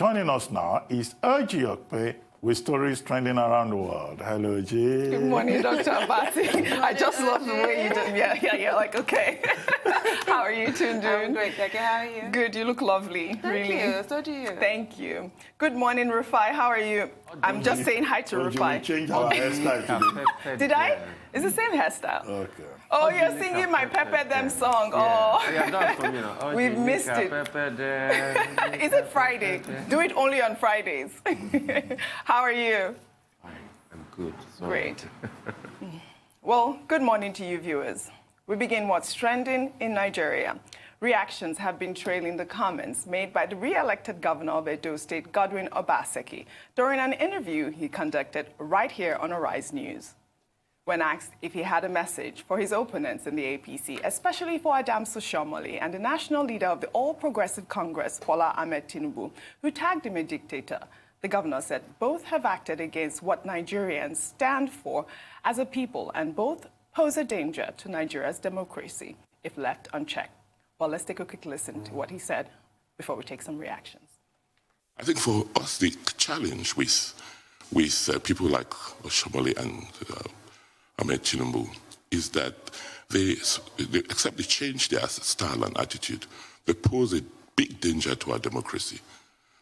Joining us now is Ojy Okpe with stories trending around the world. Hello, Ojy. Good morning, Dr. Abati. I just love the way you do. Yeah, like, okay. How are you two doing? I'm great, Becky. How are you? Good, you look lovely. Thank you, so do you. Thank you. Good morning, Rufai. How are you? I'm just saying hi to Rufai. We changed our hairstyle today. Did I? It's the same hairstyle. Okay. Oh, you're singing my Pepper Them song. Oh, Yeah, we've missed it. Is it Friday? Do it only on Fridays. How are you? I'm good. Great. Well, good morning to you, viewers. We begin what's trending in Nigeria. Reactions have been trailing the comments made by the re-elected governor of Edo State, Godwin Obaseki, during an interview he conducted right here on Arise News. When asked if he had a message for his opponents in the APC, especially for Ojy Okpe and the national leader of the All Progressive Congress, Bola Ahmed Tinubu, who tagged him a dictator, the governor said both have acted against what Nigerians stand for as a people and both pose a danger to Nigeria's democracy if left unchecked. Well, let's take a quick listen to what he said before we take some reactions. I think for us, the challenge with people like Oshiomhole and Ahmed Tinubu is that they, except they change their style and attitude, they pose a big danger to our democracy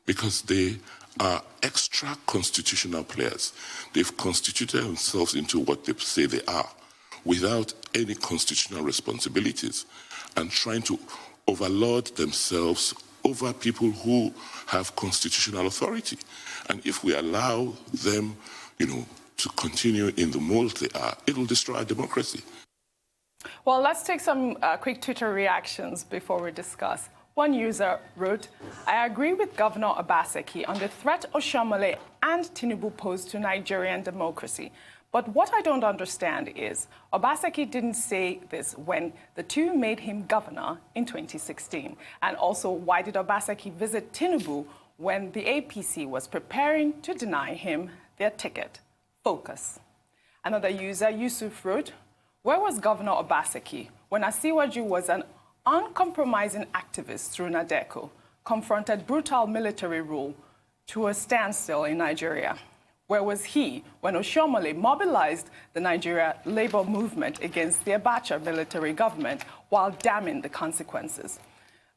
because they are extra constitutional players. They've constituted themselves into what they say they are without any constitutional responsibilities and trying to overlord themselves over people who have constitutional authority. And if we allow them, to continue in the mold they are, it will destroy our democracy. Well, let's take some quick Twitter reactions before we discuss. One user wrote, I agree with Governor Obaseki on the threat Oshiomhole and Tinubu pose to Nigerian democracy. But what I don't understand is Obaseki didn't say this when the two made him governor in 2016. And also, why did Obaseki visit Tinubu when the APC was preparing to deny him their ticket? Focus. Another user, Yusuf, wrote, where was Governor Obaseki when Asiwaju was an uncompromising activist through NADECO, confronted brutal military rule to a standstill in Nigeria? Where was he when Oshiomhole mobilized the Nigeria labor movement against the Abacha military government while damning the consequences?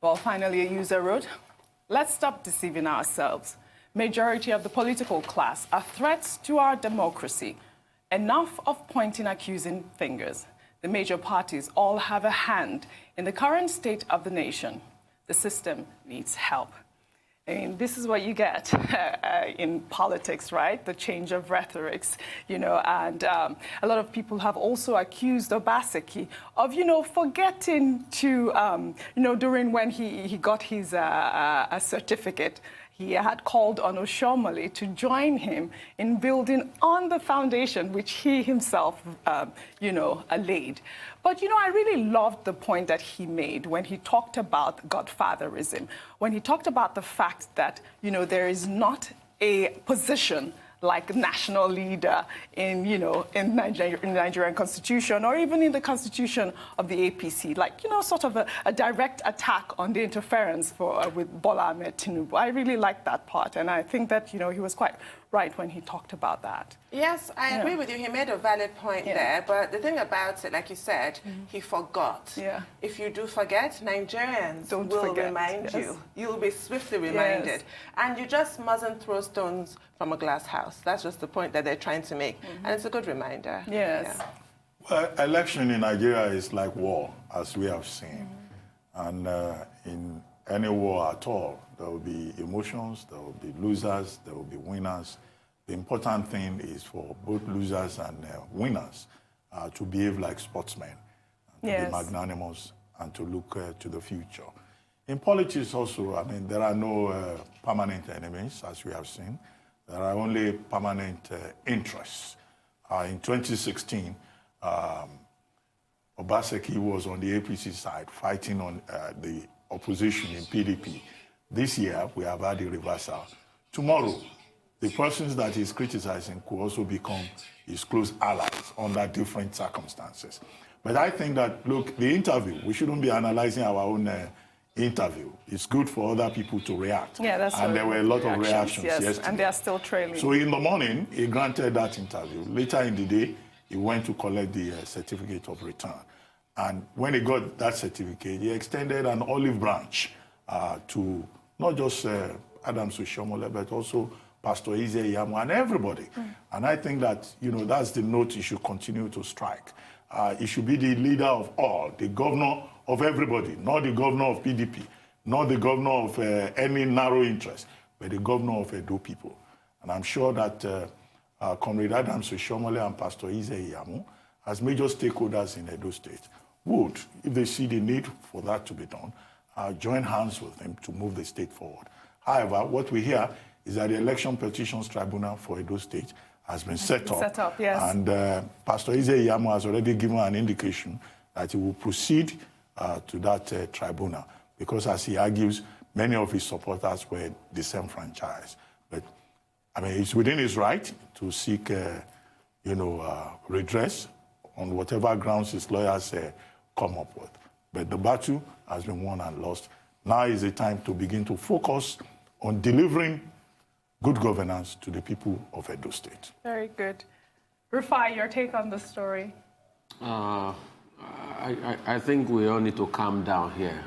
Well, finally, a user wrote, let's stop deceiving ourselves. Majority of the political class are threats to our democracy. Enough of pointing accusing fingers. The major parties all have a hand in the current state of the nation. The system needs help. I mean, this is what you get in politics, right? The change of rhetorics, and a lot of people have also accused Obaseki of, forgetting to, during when he got his a certificate, he had called on Oshiomhole to join him in building on the foundation which he himself, laid. But, I really loved the point that he made when he talked about godfatherism, when he talked about the fact that, there is not a position like national leader in, in the Nigerian constitution or even in the constitution of the APC, like, sort of a direct attack on the interference with Bola Ahmed Tinubu. I really liked that part, and I think that, he was quite right when he talked about that. Yes, I agree with you. He made a valid point there, but the thing about it, like you said, he forgot. Yeah. If you do forget, Nigerians will remind you. You'll be swiftly reminded. Yes. And you just mustn't throw stones from a glass house. That's just the point that they're trying to make. And it's a good reminder. Yes. Yeah. Well, election in Nigeria is like war, as we have seen. And in any war at all, there will be emotions, there will be losers, there will be winners. The important thing is for both losers and winners to behave like sportsmen, to be magnanimous, and to look to the future. In politics also, I mean, there are no permanent enemies, as we have seen. There are only permanent interests. In 2016, Obaseki was on the APC side, fighting on the opposition in PDP. This year, we have had a reversal. Tomorrow, the persons that he's criticizing could also become his close allies under different circumstances. But I think that, look, the interview, we shouldn't be analyzing our own interview. It's good for other people to react. Yeah, that's and there were a lot of reactions yes, yesterday. and they are still trailing. So in the morning, he granted that interview. Later in the day, he went to collect the certificate of return. And when he got that certificate, he extended an olive branch to not just Adams Oshiomhole, but also Pastor Ojy Okpe and everybody. And I think that, that's the note he should continue to strike. He should be the leader of all, the governor of everybody, not the governor of PDP, not the governor of any narrow interest, but the governor of Edo people. And I'm sure that Comrade Adams Oshiomhole and Pastor Ojy Okpe, as major stakeholders in Edo State, would, if they see the need for that to be done, join hands with them to move the state forward. However, what we hear is that the Election Petitions Tribunal for Edo State has been set up. Yes. And Pastor Ojy Okpe has already given an indication that he will proceed to that tribunal because, as he argues, many of his supporters were disenfranchised. But, I mean, it's within his right to seek, redress on whatever grounds his lawyers come up with. But the battle has been won and lost. Now is the time to begin to focus on delivering good governance to the people of Edo State. Very good. Rufai, your take on the story? I think we all need to calm down here,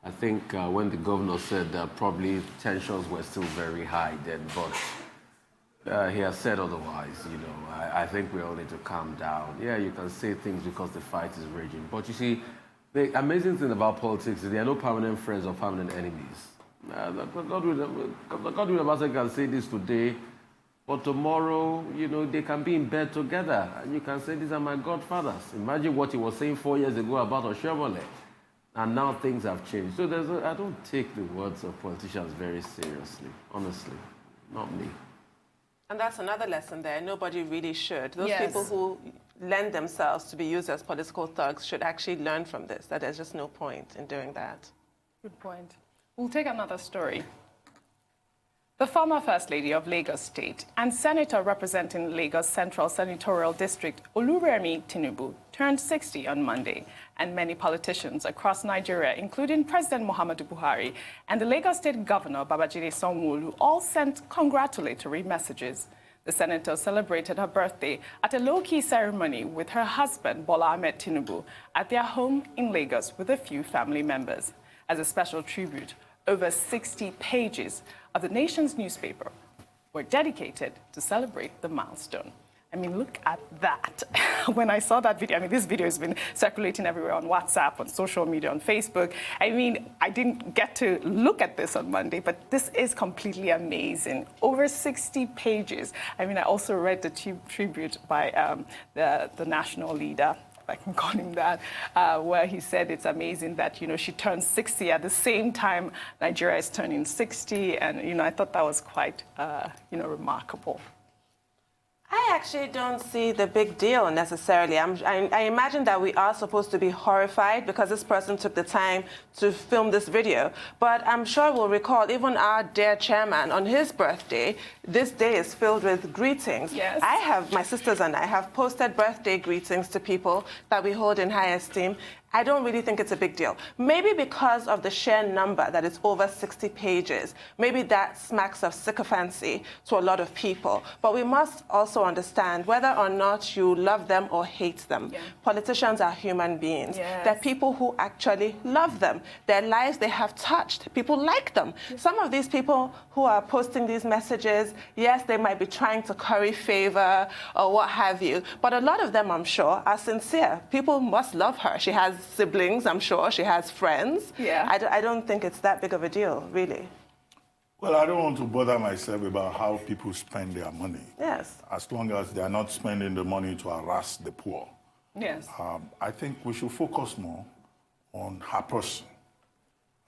I think when the governor said that probably tensions were still very high then, but he has said otherwise, I think we all need to calm down. Yeah, you can say things because the fight is raging. But you see, the amazing thing about politics is there are no permanent friends or permanent enemies. Godwin Obaseki can say this today, but tomorrow, they can be in bed together. And you can say, these are my godfathers. Imagine what he was saying 4 years ago about Oshiomhole. And now things have changed. So I don't take the words of politicians very seriously, honestly. Not me. And that's another lesson there. Nobody really should. Those Yes. people who lend themselves to be used as political thugs should actually learn from this, that there's just no point in doing that. Good point. We'll take another story. The former First Lady of Lagos State and Senator representing Lagos Central Senatorial District, Oluremi Tinubu, turned 60 on Monday, and many politicians across Nigeria, including President Muhammadu Buhari and the Lagos State Governor Babajide Sanwo-Olu, all sent congratulatory messages. The senator celebrated her birthday at a low-key ceremony with her husband, Bola Ahmed Tinubu, at their home in Lagos with a few family members. As a special tribute, over 60 pages of the nation's newspaper were dedicated to celebrate the milestone. I mean, look at that. When I saw that video, this video has been circulating everywhere on WhatsApp, on social media, on Facebook. I didn't get to look at this on Monday, but this is completely amazing. Over 60 pages. I also read the tribute by the national leader, I can call him that, where he said it's amazing that, she turned 60 at the same time Nigeria is turning 60. And, I thought that was quite, remarkable. I actually don't see the big deal necessarily. I imagine that we are supposed to be horrified because this person took the time to film this video. But I'm sure we'll recall even our dear chairman on his birthday, this day is filled with greetings. Yes. My sisters and I have posted birthday greetings to people that we hold in high esteem. I don't really think it's a big deal. Maybe because of the sheer number that is over 60 pages, maybe that smacks of sycophancy to a lot of people. But we must also understand whether or not you love them or hate them. Yeah. Politicians are human beings. Yes. They're people who actually love them. Their lives they have touched. People like them. Yes. Some of these people who are posting these messages, yes, they might be trying to curry favor or what have you, but a lot of them, I'm sure, are sincere. People must love her. She has siblings, I'm sure. She has friends. Yeah. I don't think it's that big of a deal, really. Well, I don't want to bother myself about how people spend their money. Yes. As long as they are not spending the money to harass the poor. Yes. I think we should focus more on her person.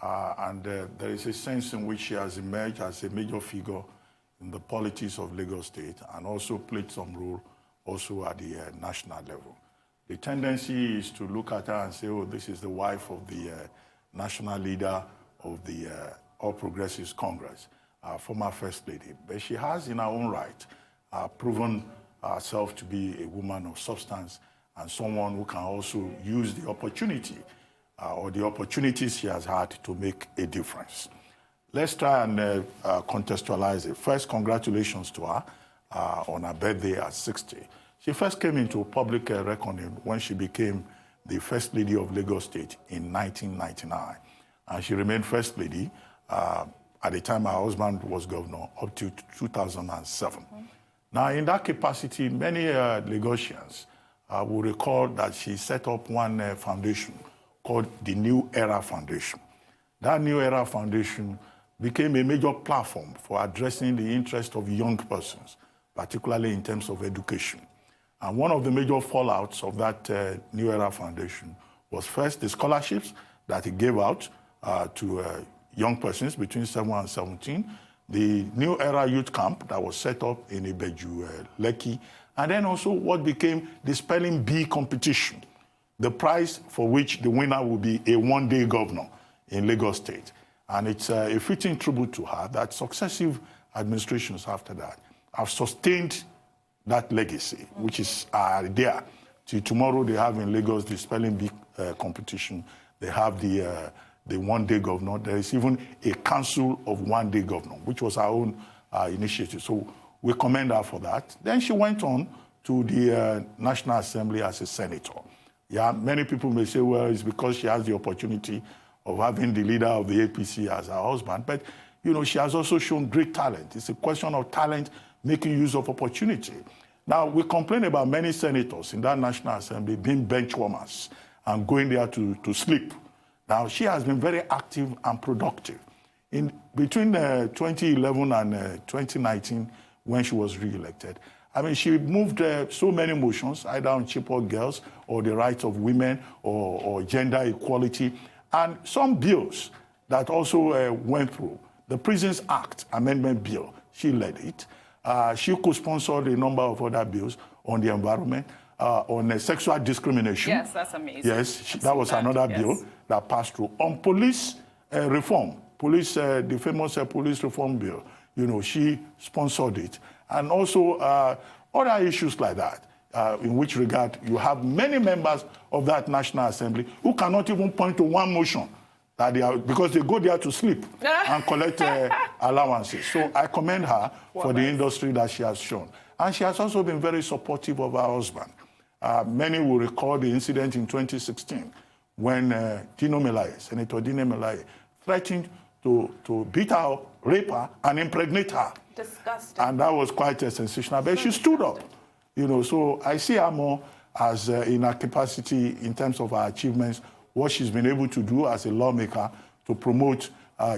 There is a sense in which she has emerged as a major figure in the politics of Lagos State and also played some role also at the national level. The tendency is to look at her and say, oh, this is the wife of the national leader of the All Progressives Congress, former First Lady. But she has, in her own right, proven herself to be a woman of substance and someone who can also use the opportunity or the opportunities she has had to make a difference. Let's try and contextualize it. First, congratulations to her on her birthday at 60. She first came into public reckoning when she became the First Lady of Lagos State in 1999. And she remained First Lady at the time her husband was governor up to 2007. Now, in that capacity, many Lagosians will recall that she set up one foundation called the New Era Foundation. That New Era Foundation became a major platform for addressing the interest of young persons, particularly in terms of education. And one of the major fallouts of that New Era Foundation was first the scholarships that it gave out to young persons between 7 and 17, the New Era Youth Camp that was set up in Ibeju, Lekki, and then also what became the spelling bee competition, the prize for which the winner will be a one-day governor in Lagos State. And it's a fitting tribute to her that successive administrations after that have sustained that legacy, which is there. Till tomorrow, they have in Lagos the spelling bee competition. They have the one-day governor. There is even a council of one-day governor, which was our own initiative. So we commend her for that. Then she went on to the National Assembly as a senator. Yeah, many people may say, well, it's because she has the opportunity of having the leader of the APC as her husband. But, you know, she has also shown great talent. It's a question of talent making use of opportunity. Now, we complain about many senators in that National Assembly being bench warmers and going there to sleep. Now, she has been very active and productive. Between 2011 and 2019, when she was re-elected, I mean, she moved so many motions, either on Chibok girls or the rights of women or gender equality, and some bills that also went through. The Prisons Act Amendment Bill, she led it. She co-sponsored a number of other bills on the environment, on sexual discrimination. Yes, that's amazing. Yes, that was another bill that passed through. On police reform, the famous police reform bill, you know, she sponsored it. And also other issues like that, in which regard you have many members of that National Assembly who cannot even point to one motion that they are, because they go there to sleep and collect allowances. So I commend her for the industry that she has shown. And she has also been very supportive of her husband. Many will recall the incident in 2016 when Senator Dino Melaye, threatened to beat her, rape her, and impregnate her. Disgusting. And that was quite sensational. But she stood up, you know. So I see her more as in her capacity in terms of her achievements, what she's been able to do as a lawmaker to promote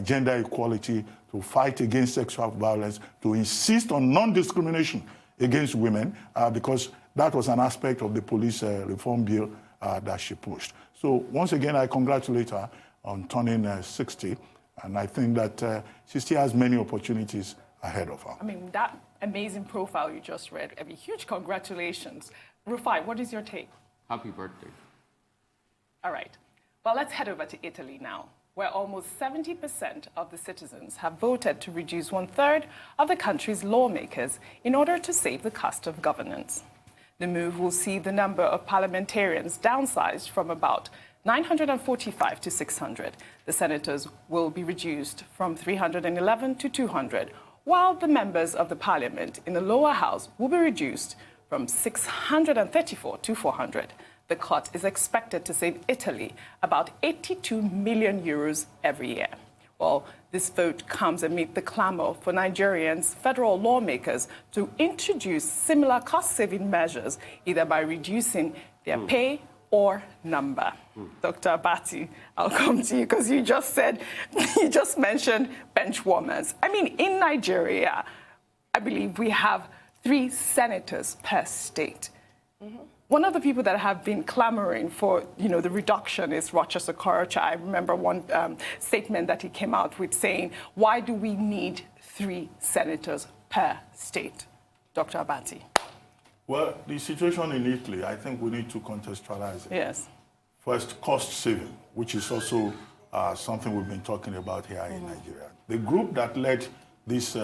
gender equality, to fight against sexual violence, to insist on non-discrimination against women, because that was an aspect of the police reform bill that she pushed. So once again, I congratulate her on turning 60, and I think that she still has many opportunities ahead of her. I mean, that amazing profile you just read, I mean, huge congratulations. Rufai, what is your take? Happy birthday. All right. Well, let's head over to Italy now, where almost 70% of the citizens have voted to reduce 1/3 of the country's lawmakers in order to save the cost of governance. The move will see the number of parliamentarians downsized from about 945 to 600. The senators will be reduced from 311 to 200, while the members of the parliament in the lower house will be reduced from 634 to 400. The cut is expected to save Italy about 82 million euros every year. Well, this vote comes amid the clamor for Nigerians' federal lawmakers to introduce similar cost-saving measures, either by reducing their pay or number. Dr. Abati, I'll come to you because you just mentioned bench warmers. I mean, in Nigeria, I believe we have 3 senators per state. One of the people that have been clamoring for, you know, the reduction is Rochester Okorocha. I remember one statement that he came out with saying, why do we need 3 senators per state? Dr. Abati. Well, the situation in Italy, I think we need to contextualize it. Yes. First, cost saving, which is also something we've been talking about here in Nigeria. The group that led this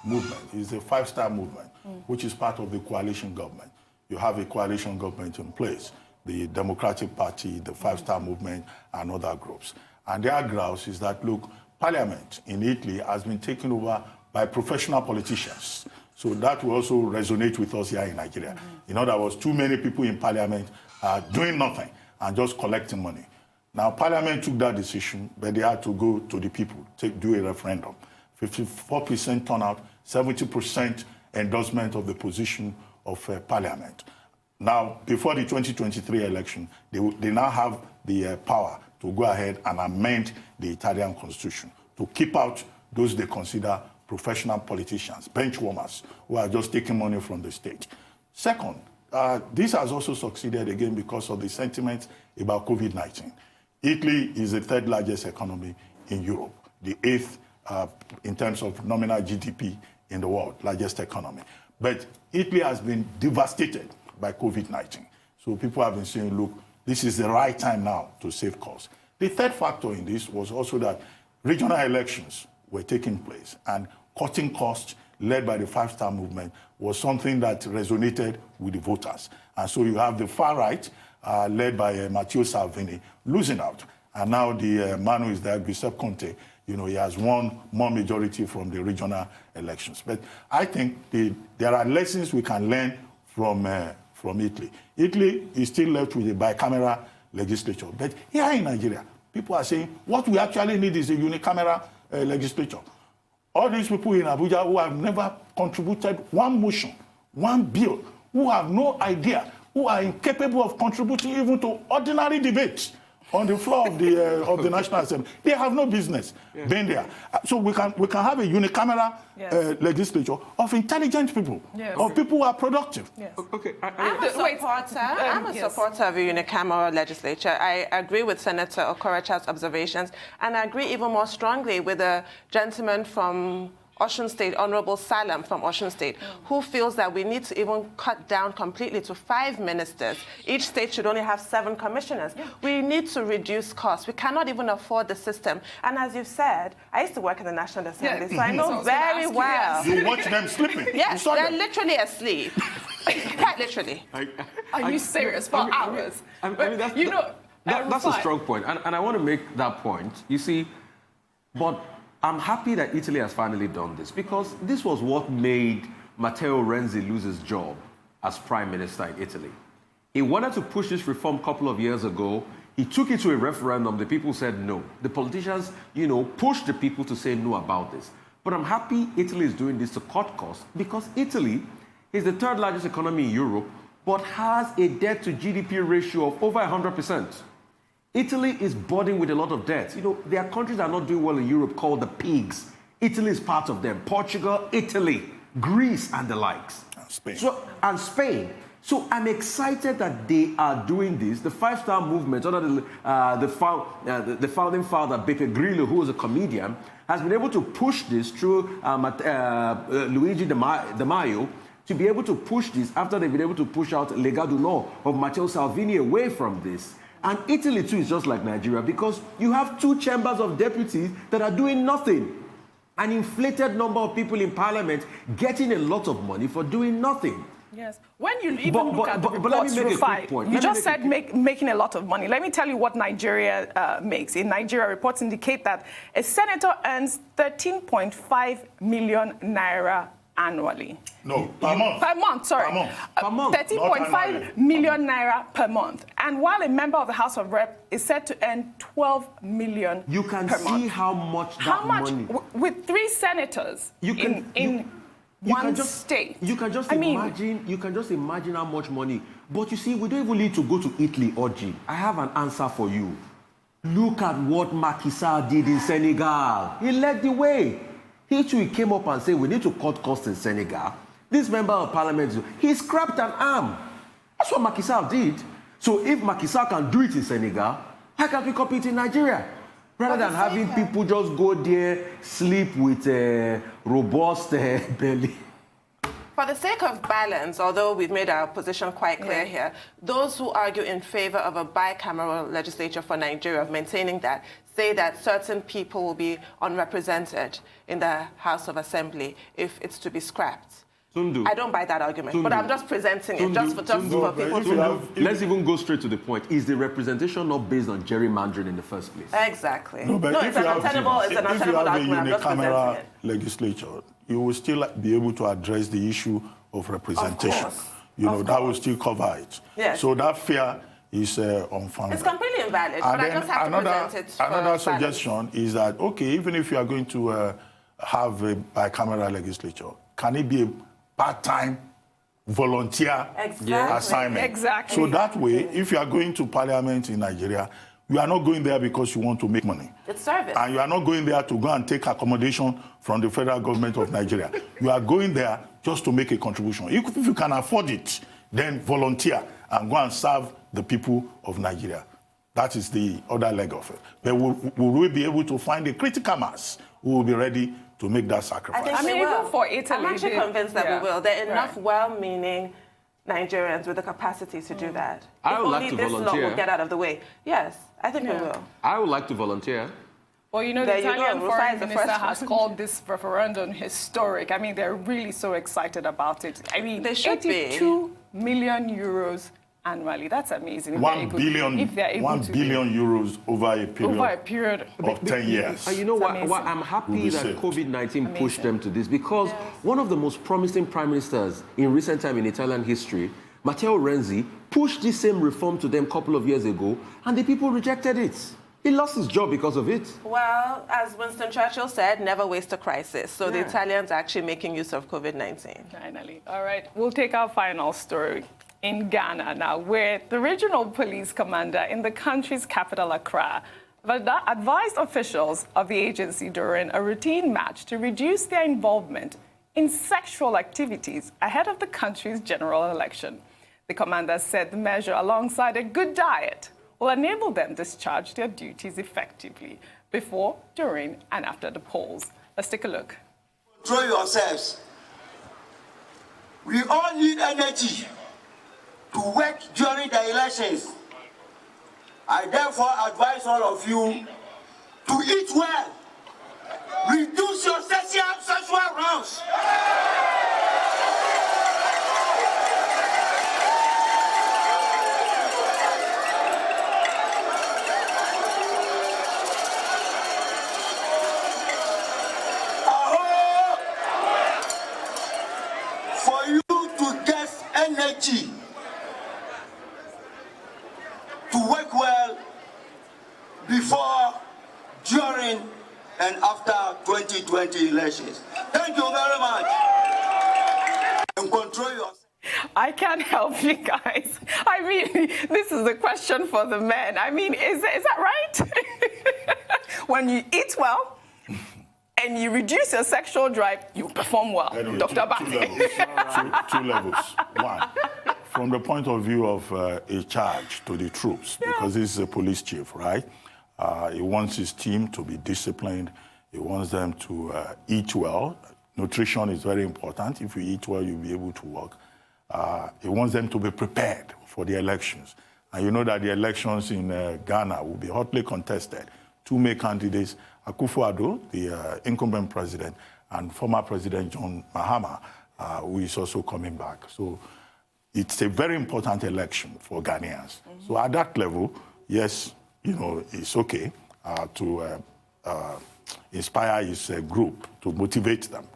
movement is the 5-Star Movement, which is part of the coalition government. You have a coalition government in place. the Democratic Party, the Five-Star Movement, and other groups. And their grounds is that, look, Parliament in Italy has been taken over by professional politicians. So that will also resonate with us here in Nigeria. In other words, too many people in Parliament are doing nothing and just collecting money. Now, Parliament took that decision, but they had to go to the people, do a referendum. 54% turnout, 70% endorsement of the position of Parliament. Now, before the 2023 election, they now have the power to go ahead and amend the Italian constitution to keep out those they consider professional politicians, bench warmers, who are just taking money from the state. Second, this has also succeeded again because of the sentiments about COVID-19. Italy is the third largest economy in Europe, the eighth in terms of nominal GDP in the world, largest economy. But Italy has been devastated by COVID-19. So people have been saying, look, this is the right time now to save costs. The third factor in this was also that regional elections were taking place, and cutting costs led by the Five-Star Movement was something that resonated with the voters. And so you have the far right, led by Matteo Salvini, losing out. And now the man who is there, Giuseppe Conte, he has won more majority from the regional elections. But I think there are lessons we can learn from Italy. Italy is still left with a bicameral legislature. But here in Nigeria, people are saying what we actually need is a unicameral legislature. All these people in Abuja who have never contributed one motion, one bill, who have no idea, who are incapable of contributing even to ordinary debates on the floor of the National Assembly. They have no business being there. So we can have a unicameral legislature of intelligent people, of people who are productive. Okay. I'm a supporter of a unicameral legislature. I agree with Senator Okorocha's observations, and I agree even more strongly with the gentleman from Osun State, Honorable Salam from Osun State, who feels that we need to even cut down completely to 5 ministers. Each state should only have 7 commissioners. We need to reduce costs. We cannot even afford the system. And as you've said, I used to work in the National Assembly, so I know very well. You watch them sleeping. Yes, they're literally asleep. Quite literally. Are you serious? For hours? I mean, that's a strong point. And I want to make that point. You see, but I'm happy that Italy has finally done this, because this was what made Matteo Renzi lose his job as prime minister in Italy. He wanted to push this reform a couple of years ago. He took it to a referendum. The people said no. The politicians, pushed the people to say no about this. But I'm happy Italy is doing this to cut costs, because Italy is the third largest economy in Europe, but has a debt to GDP ratio of over 100%. Italy is burdened with a lot of debt. There are countries that are not doing well in Europe called the pigs. Italy is part of them. Portugal, Italy, Greece, and the likes. And Spain. So I'm excited that they are doing this. The Five-Star Movement, under the founding father, Beppe Grillo, who was a comedian, has been able to push this through Luigi Di Maio, to be able to push this after they've been able to push out Lega d'Uno of Matteo Salvini away from this. And Italy, too, is just like Nigeria, because you have 2 chambers of deputies that are doing nothing. An inflated number of people in parliament getting a lot of money for doing nothing. Yes. When you even look at the reports, Rufai, you just said making a lot of money. Let me tell you what Nigeria makes. In Nigeria, reports indicate that a senator earns 13.5 million naira annually. No, per month. Per month, sorry. Per month. 13.5 million naira per month. And while a member of the House of Rep is said to earn 12 million per month. You can see how much that money... With 3 senators in one state. You can just imagine how much money. But you see, we don't even need to go to Italy, Ojy. I have an answer for you. Look at what Macky Sall did in Senegal. He led the way. He came up and said, we need to cut costs in Senegal. This member of parliament, he scrapped an arm. That's what Macky Sall did. So if Macky Sall can do it in Senegal, how can we copy it in Nigeria? Rather than having people just go there, sleep with a robust belly. For the sake of balance, although we've made our position quite clear here, those who argue in favor of a bicameral legislature for Nigeria, of maintaining that, say that certain people will be unrepresented in the House of Assembly if it's to be scrapped. Tundu. I don't buy that argument, but I'm just presenting it just for people to... Let's even go straight to the point. Is the representation not based on gerrymandering in the first place? Exactly. No, but it's an untenable argument. I'm just presenting it. Legislature, you will still be able to address the issue of representation. Of course. That will still cover it. Yes. So that fear is unfounded. It's completely invalid, but I just have to present it. Another suggestion is that, okay, even if you are going to have a bicameral legislature, can it be a part-time volunteer assignment? Exactly. So that way, if you are going to parliament in Nigeria, you are not going there because you want to make money. It's service. And you are not going there to go and take accommodation from the federal government of Nigeria. You are going there just to make a contribution. If you can afford it, then volunteer and go and serve the people of Nigeria. That is the other leg of it. But will we be able to find a critical mass who will be ready to make that sacrifice? I mean, even for Italy, I'm actually convinced that we will. There are enough well-meaning Nigerians with the capacity to do that. I would like to this volunteer. law will get out of the way. Yes, I think we will. I would like to volunteer. Well, you know, the Italian foreign minister has called this referendum historic. I mean, they're really so excited about it. I mean, they should 82 million euros annually. That's amazing. 1 billion euros over a period of 10 years. And you know what? I'm happy that COVID-19 pushed them to this, because one of the most promising prime ministers in recent time in Italian history, Matteo Renzi, pushed this same reform to them a couple of years ago, and the people rejected it. He lost his job because of it. Well, as Winston Churchill said, never waste a crisis. So the Italians are actually making use of COVID-19. Finally. All right, we'll take our final story. In Ghana now, where the regional police commander in the country's capital, Accra, advised officials of the agency during a routine match to reduce their involvement in sexual activities ahead of the country's general election. The commander said the measure, alongside a good diet, will enable them to discharge their duties effectively before, during, and after the polls. Let's take a look. Control yourselves. We all need energy to work during the elections. I therefore advise all of you to eat well. Reduce your sexual rounds. For you to get energy to work well before, during, and after 2020 elections. Thank you very much. And control yourself. I can't help you guys. I mean, this is a question for the men. I mean, is that right? When you eat well and you reduce your sexual drive, you perform well. Anyway, Dr. Two levels. One, from the point of view of a charge to the troops, because this is a police chief, right? He wants his team to be disciplined. He wants them to eat well. Nutrition is very important. If you eat well, you'll be able to work. He wants them to be prepared for the elections. And you know that the elections in Ghana will be hotly contested. Two main candidates, Akufo-Addo, the incumbent president, and former President John Mahama, who is also coming back. So it's a very important election for Ghanaians. So at that level, yes, you know, it's okay to inspire his group, to motivate them.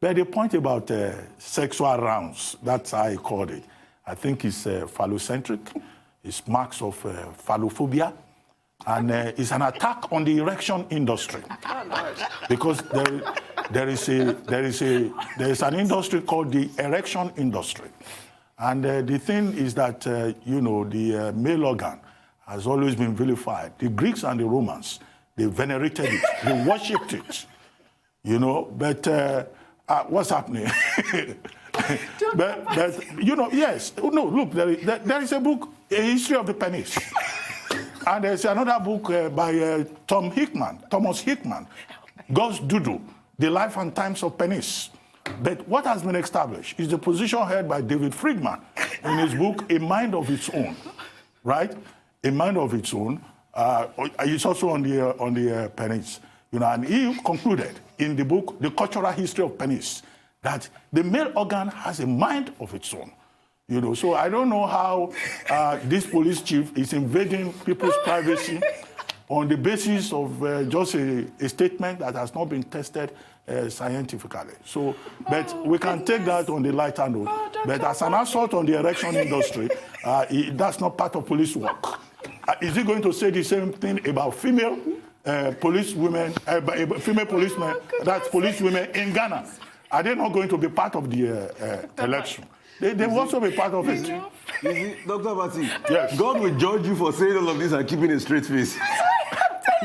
But the point about sexual rounds, that's how I called it, I think it's phallocentric. It's marks of phallophobia. And it's an attack on the erection industry. Because there is an industry called the erection industry. And the thing is that, you know, the male organ has always been vilified. The Greeks and the Romans, they venerated it. They worshipped it. You know, but what's happening? but, you know, yes. No, look, there is a book, A History of the Penis. And there's another book by Thomas Hickman, God's Doodle, The Life and Times of Penis. But what has been established is the position held by David Friedman in his book, A Mind of Its Own, right? A Mind of Its Own. It's also on the penis. You know, and he concluded in the book, The Cultural History of Penis, that the male organ has a mind of its own. You know, so I don't know how this police chief is invading people's privacy on the basis of just a statement that has not been tested scientifically. So, but we can take that on the lighter note. But as an assault on the erection industry, that's not part of police work. Is he going to say the same thing about female police women, female policemen, that's police women in Ghana? Are they not going to be part of the election? They will also be part of it. Dr. Bati, yes. God will judge you for saying all of this and keeping a straight face.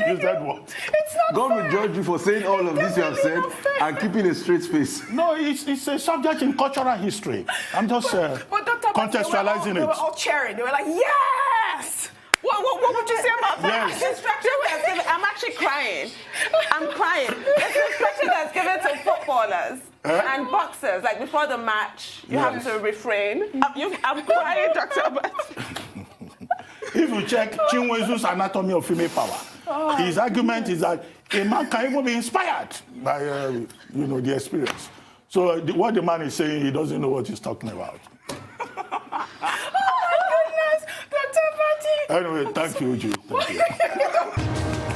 You said what? It's not God fair. will judge you for saying all of this you have said and keeping a straight face. No, it's a subject in cultural history. I'm just but Dr. contextualizing it. They were all cheering. They were like, yes! What would you say about that? Yes. The instruction that's given, I'm actually crying. I'm crying. It's the instruction that's given to footballers and boxers. Like before the match, you have to refrain. I'm crying, Dr. Abbas. If you check Chinwezu's Anatomy of Female Power, his argument is that a man can even be inspired by the experience. So what the man is saying, he doesn't know what he's talking about. Oh my goodness, Dr. Bati. Anyway, thank you, Ojy. Thank you.